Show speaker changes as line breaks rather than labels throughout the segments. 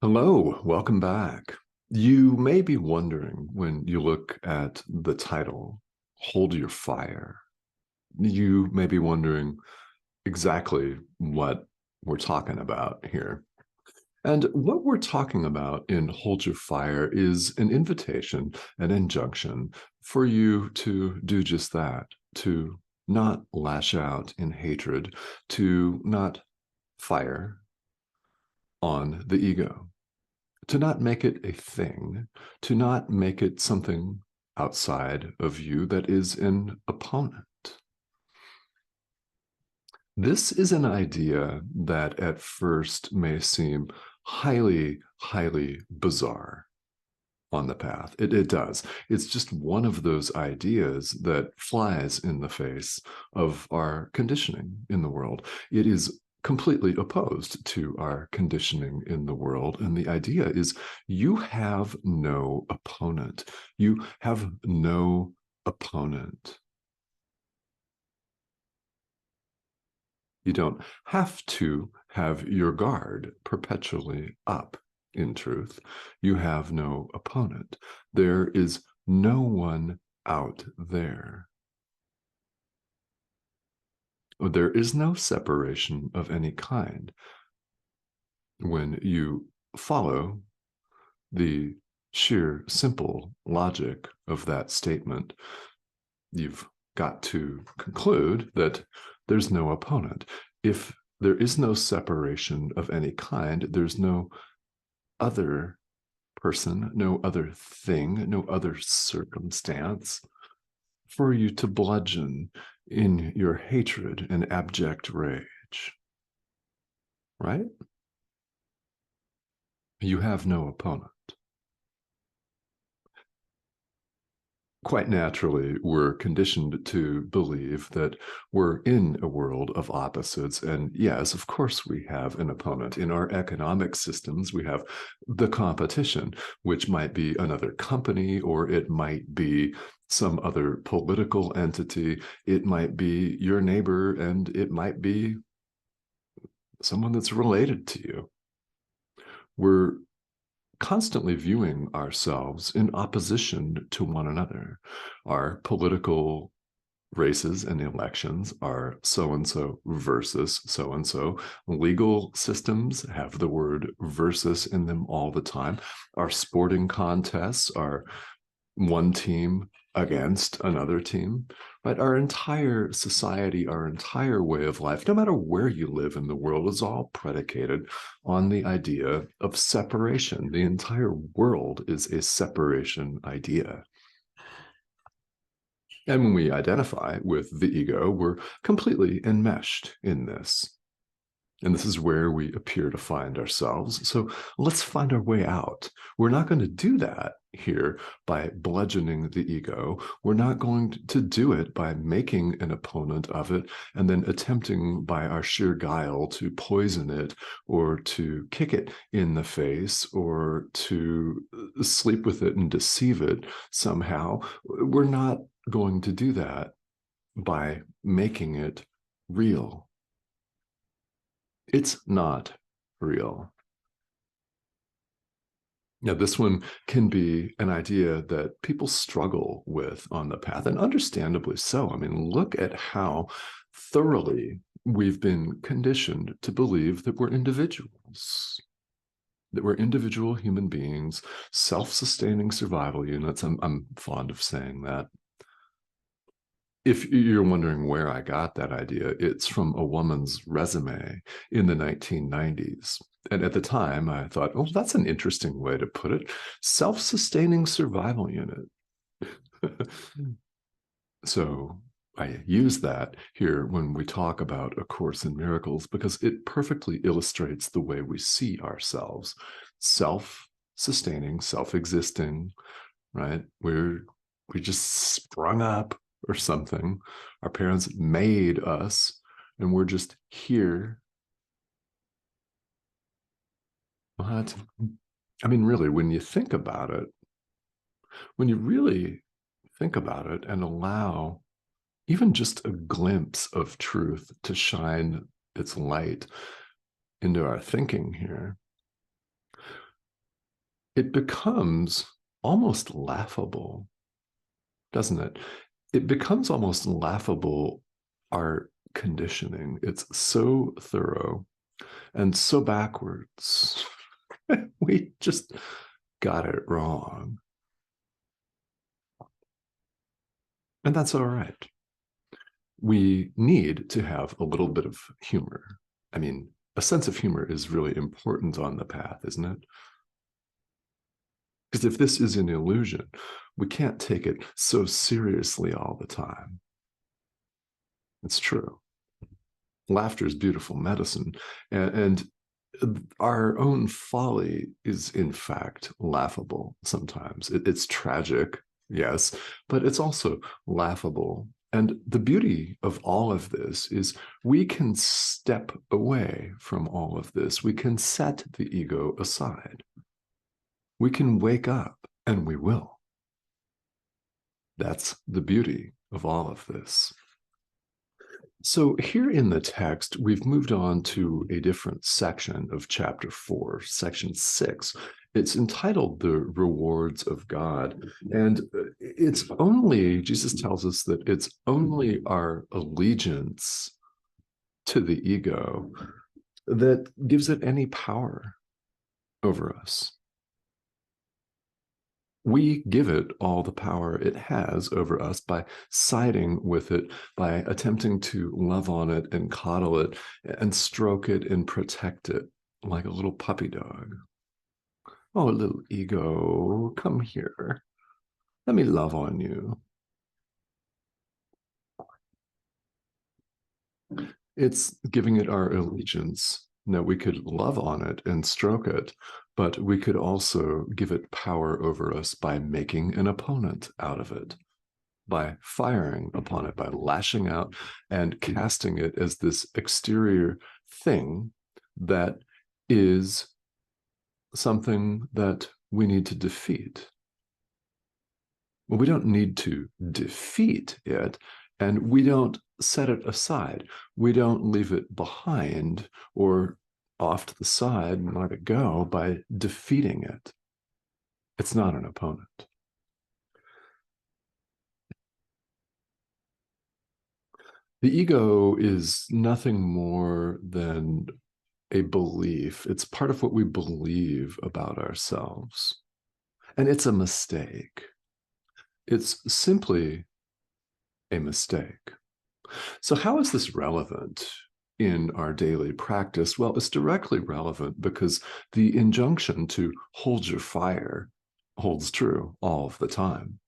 Hello, welcome back. You may be wondering when you look at the title, Hold Your Fire, you may be wondering exactly what we're talking about here. And what we're talking about in Hold Your Fire is an invitation, an injunction for you to do just that, to not lash out in hatred, to not fire on the ego, to not make it a thing, to not make it something outside of you that is an opponent. This is an idea that at first may seem highly, highly bizarre on the path. It does. It's just one of those ideas that flies in the face of our conditioning in the world. It is completely opposed to our conditioning in the world. And the idea is you have no opponent. You have no opponent. You don't have to have your guard perpetually up. In truth, you have no opponent. There is no one out there. There is no separation of any kind. When you follow the sheer simple logic of that statement, you've got to conclude that there's no opponent. If there is no separation of any kind, there's no other person, no other thing, no other circumstance for you to bludgeon in your hatred and abject rage, right? You have no opponent. Quite naturally, we're conditioned to believe that we're in a world of opposites. And yes, of course, we have an opponent. In our economic systems, we have the competition, which might be another company, or it might be some other political entity. It might be your neighbor, and it might be someone that's related to you. We're constantly viewing ourselves in opposition to one another. Our political races and elections are so and so versus so and so. Legal systems have the word versus in them all the time. Our sporting contests are one team against another team, right? Our entire society, our entire way of life, no matter where you live in the world, is all predicated on the idea of separation. The entire world is a separation idea. And when we identify with the ego, we're completely enmeshed in this. And this is where we appear to find ourselves. So let's find our way out. We're not going to do that here by bludgeoning the ego. We're not going to do it by making an opponent of it and then attempting by our sheer guile to poison it or to kick it in the face or to sleep with it and deceive it somehow. We're not going to do that by making it real. It's not real. Now, this one can be an idea that people struggle with on the path, and understandably so. I mean, look at how thoroughly we've been conditioned to believe that we're individuals, that we're individual human beings, self-sustaining survival units. I'm fond of saying that. If you're wondering where I got that idea, it's from a woman's resume in the 1990s. And at the time, I thought, oh, that's an interesting way to put it. Self-sustaining survival unit. So I use that here when we talk about A Course in Miracles because it perfectly illustrates the way we see ourselves. Self-sustaining, self-existing, right? We just sprung up or something. Our parents made us, and we're just here. What? I mean, really, when you think about it, when you really think about it and allow even just a glimpse of truth to shine its light into our thinking here, it becomes almost laughable, doesn't it? It becomes almost laughable, our conditioning. It's so thorough and so backwards. We just got it wrong. And that's all right. We need to have a little bit of humor. I mean, a sense of humor is really important on the path, isn't it? Because if this is an illusion, we can't take it so seriously all the time. It's true. Laughter is beautiful medicine. And our own folly is, in fact, laughable sometimes. It's tragic, yes, but it's also laughable. And the beauty of all of this is we can step away from all of this. We can set the ego aside. We can wake up, and we will. That's the beauty of all of this. So here in the text, we've moved on to a different section of chapter 4, section 6. It's entitled The Rewards of God. And it's only, Jesus tells us that it's only our allegiance to the ego that gives it any power over us. We give it all the power it has over us by siding with it, by attempting to love on it and coddle it and stroke it and protect it like a little puppy dog. Oh, little ego, come here. Let me love on you. It's giving it our allegiance. Now, we could love on it and stroke it, but we could also give it power over us by making an opponent out of it, by firing upon it, by lashing out and casting it as this exterior thing that is something that we need to defeat. Well, we don't need to defeat it, and we don't set it aside. We don't leave it behind or off to the side and let it go by defeating it. It's not an opponent. The ego is nothing more than a belief. It's part of what we believe about ourselves. And it's a mistake. It's simply a mistake. So, how is this relevant in our daily practice? Well, it's directly relevant because the injunction to hold your fire holds true all of the time.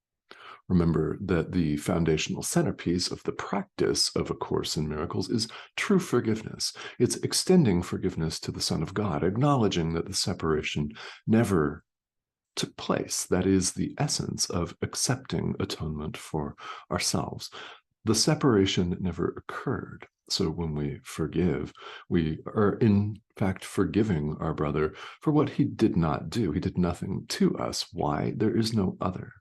Remember that the foundational centerpiece of the practice of A Course in Miracles is true forgiveness. It's extending forgiveness to the Son of God, acknowledging that the separation never took place. That is the essence of accepting atonement for ourselves. The separation never occurred. So when we forgive, we are in fact forgiving our brother for what he did not do. He did nothing to us. Why? There is no other.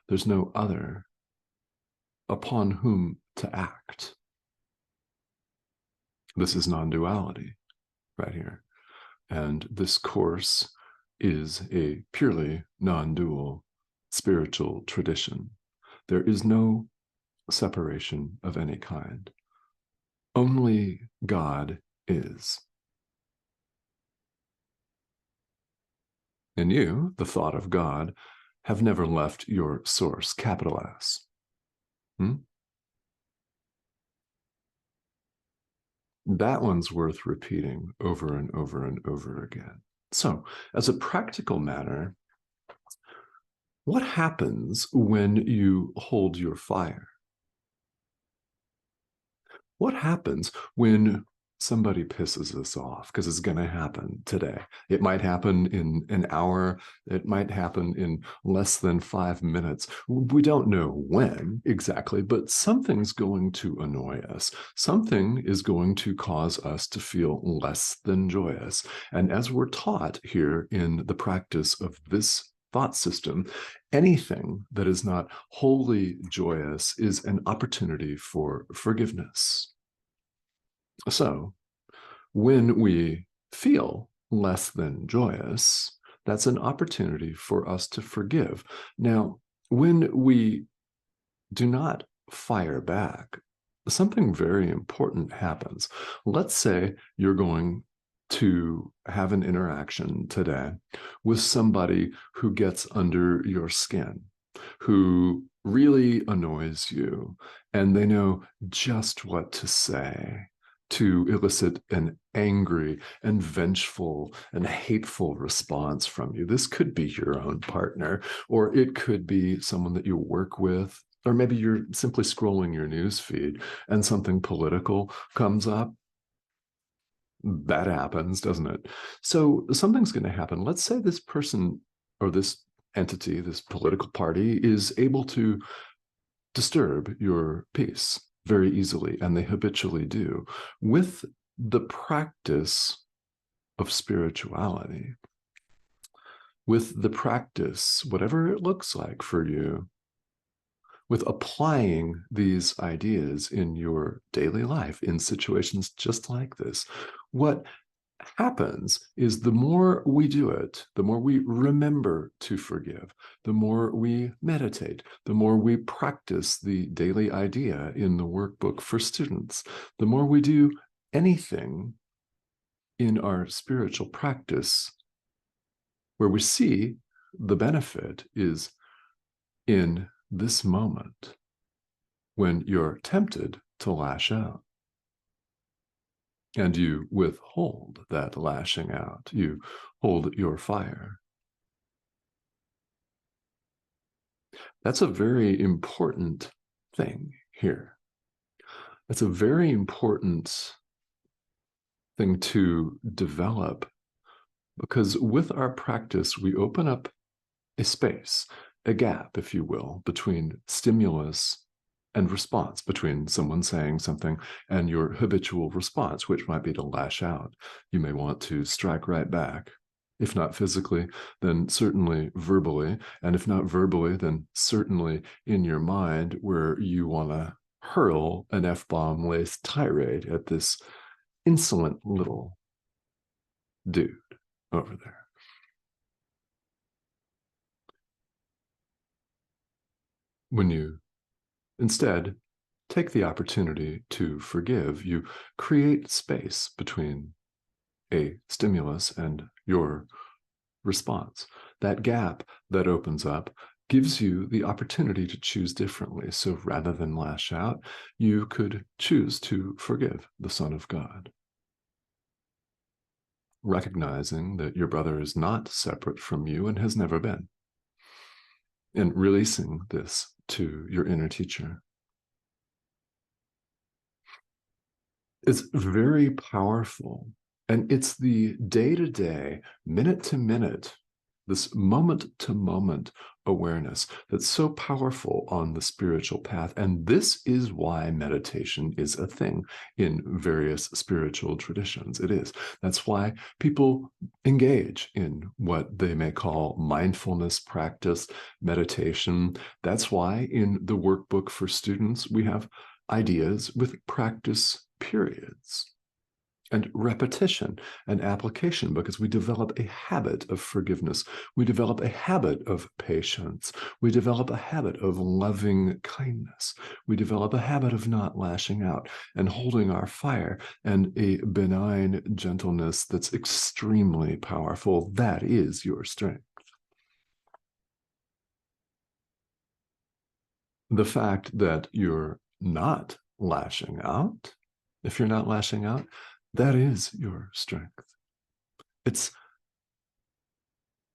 There's no other upon whom to act. This is non-duality right here. And this course is a purely non-dual spiritual tradition. There is no separation of any kind. Only God is. And you, the thought of God, have never left your source, capital S. That one's worth repeating over and over and over again. So, as a practical matter, what happens when you hold your fire? What happens when somebody pisses us off? Because it's going to happen today. It might happen in an hour. It might happen in less than 5 minutes. We don't know when exactly, but something's going to annoy us. Something is going to cause us to feel less than joyous. And as we're taught here in the practice of this thought system, anything that is not wholly joyous is an opportunity for forgiveness. So when we feel less than joyous, that's an opportunity for us to forgive. Now, when we do not fire back, something very important happens. Let's say you're going to have an interaction today with somebody who gets under your skin, who really annoys you, and they know just what to say to elicit an angry and vengeful and hateful response from you. This could be your own partner, or it could be someone that you work with, or maybe you're simply scrolling your news feed and something political comes up. That happens, doesn't it? So something's going to happen. Let's say this person or this entity, this political party, is able to disturb your peace very easily, and they habitually do. With the practice of spirituality, with the practice, whatever it looks like for you, with applying these ideas in your daily life in situations just like this, what happens is the more we do it, the more we remember to forgive, the more we meditate, the more we practice the daily idea in the workbook for students, the more we do anything in our spiritual practice where we see the benefit is in this moment when you're tempted to lash out. And you withhold that lashing out. You hold your fire. That's a very important thing here. That's a very important thing to develop, because with our practice, we open up a space, a gap, if you will, between stimulus and response, between someone saying something and your habitual response, which might be to lash out. You may want to strike right back. If not physically, then certainly verbally. And if not verbally, then certainly in your mind, where you want to hurl an F-bomb laced tirade at this insolent little dude over there. When you instead take the opportunity to forgive, you create space between a stimulus and your response. That gap that opens up gives you the opportunity to choose differently. So rather than lash out, you could choose to forgive the Son of God, recognizing that your brother is not separate from you and has never been, and releasing this to your inner teacher. It's very powerful. And it's the day-to-day, minute-to-minute, this moment-to-moment awareness that's so powerful on the spiritual path. And this is why meditation is a thing in various spiritual traditions. It is. That's why people engage in what they may call mindfulness practice, meditation. That's why in the workbook for students, we have ideas with practice periods and repetition and application, because we develop a habit of forgiveness. We develop a habit of patience. We develop a habit of loving kindness. We develop a habit of not lashing out and holding our fire, and a benign gentleness that's extremely powerful. That is your strength. The fact that you're not lashing out, if you're not lashing out, that is your strength. It's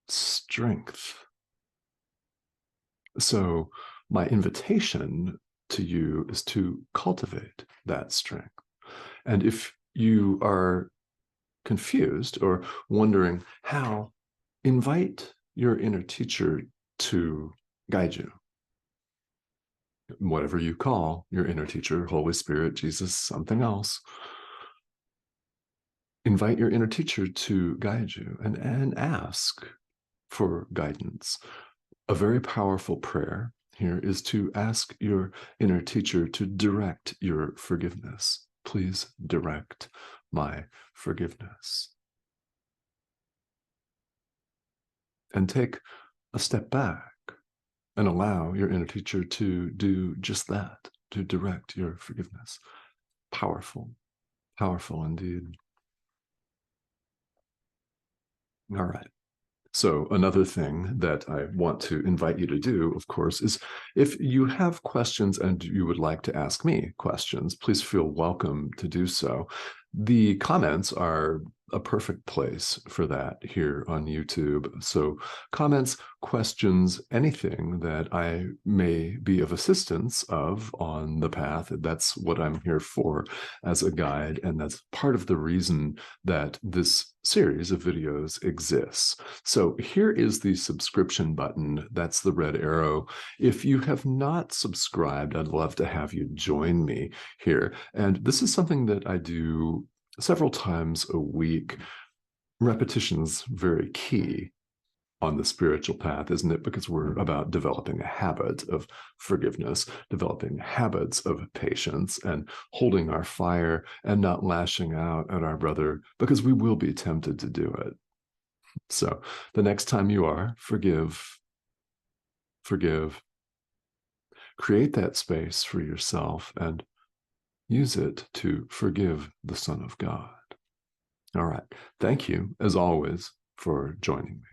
strength. So my invitation to you is to cultivate that strength. And if you are confused or wondering how, invite your inner teacher to guide you. Whatever you call your inner teacher, Holy Spirit, Jesus, something else. Invite your inner teacher to guide you and ask for guidance. A very powerful prayer here is to ask your inner teacher to direct your forgiveness. Please direct my forgiveness. and take a step back and allow your inner teacher to do just that, to direct your forgiveness. Powerful, powerful indeed. All right. So another thing that I want to invite you to do, of course, is if you have questions and you would like to ask me questions, please feel welcome to do so. The comments are a perfect place for that here on YouTube. So comments, questions, anything that I may be of assistance of on the path, that's what I'm here for as a guide. And that's part of the reason that this series of videos exists. So here is the subscription button. That's the red arrow. If you have not subscribed, I'd love to have you join me here. And this is something that I do several times a week. Repetition's very key on the spiritual path, isn't it? Because we're about developing a habit of forgiveness, developing habits of patience, and holding our fire and not lashing out at our brother, because we will be tempted to do it. So the next time you are, forgive, forgive, create that space for yourself and use it to forgive the Son of God. All right. Thank you, as always, for joining me.